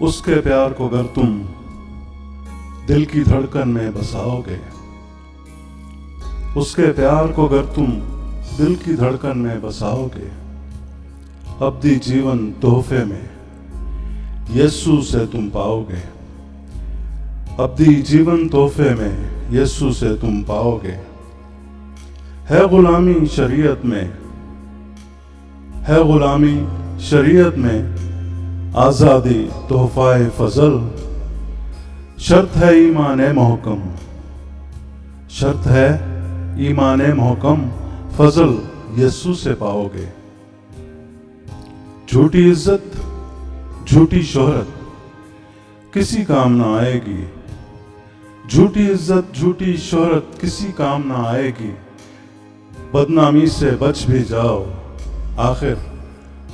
उसके प्यार को अगर तुम दिल की धड़कन में बसाओगे, उसके प्यार को अगर तुम दिल की धड़कन में बसाओगे, अब्दी जीवन तोहफे में यीशु से तुम पाओगे। अब्दी जीवन तोहफे में यीशु से तुम पाओगे। है गुलामी शरीयत में, है गुलामी शरीयत में, आज़ादी तोहफाए फजल। शर्त है ईमान मोहकम, शर्त है ईमान मोहकम, फजल यीशु से पाओगे। झूठी इज्जत झूठी शोहरत किसी काम ना आएगी, झूठी इज्जत झूठी शोहरत किसी काम ना आएगी। बदनामी से बच भी जाओ, आखिर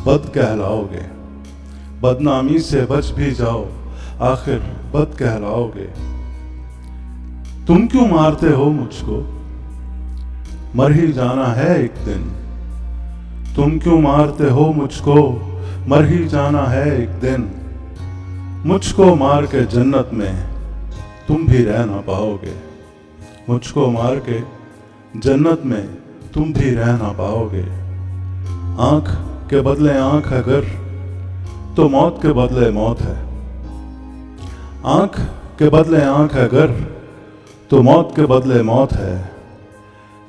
बद कहलाओगे। बदनामी से बच भी जाओ, आखिर बद कहलाओगे। तुम क्यों मारते हो मुझको, मर ही जाना है एक दिन। तुम क्यों मारते हो मुझको, मर ही जाना है एक दिन। मुझको मार के जन्नत में तुम भी रह ना पाओगे। मुझको मार के जन्नत में तुम भी रह ना पाओगे। आंख के बदले आंख अगर, तो मौत के बदले मौत है। आंख के बदले आंख अगर, तो मौत के बदले मौत है।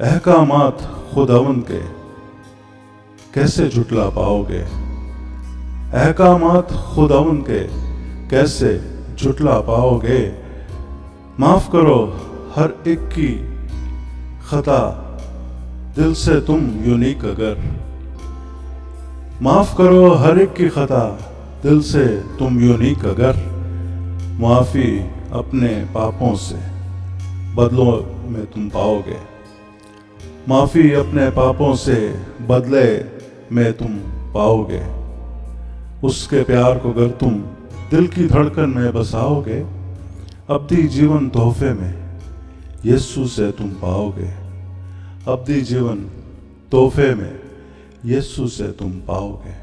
अहकामात खुदावंद के कैसे झुटला पाओगे। अहकामात खुदावंद के कैसे झुटला पाओगे। माफ करो हर एक की खता, दिल से तुम यूनिक अगर। माफ करो हर एक की खता, दिल से तुम यूनिक अगर। माफी अपने पापों से बदलों में तुम पाओगे। माफी अपने पापों से बदले में तुम पाओगे। उसके प्यार को अगर तुम दिल की धड़कन में बसाओगे, अब्दी जीवन तोहफे में यीशु से तुम पाओगे। अब्दी जीवन तोहफे में यीशु से तुम पाओगे।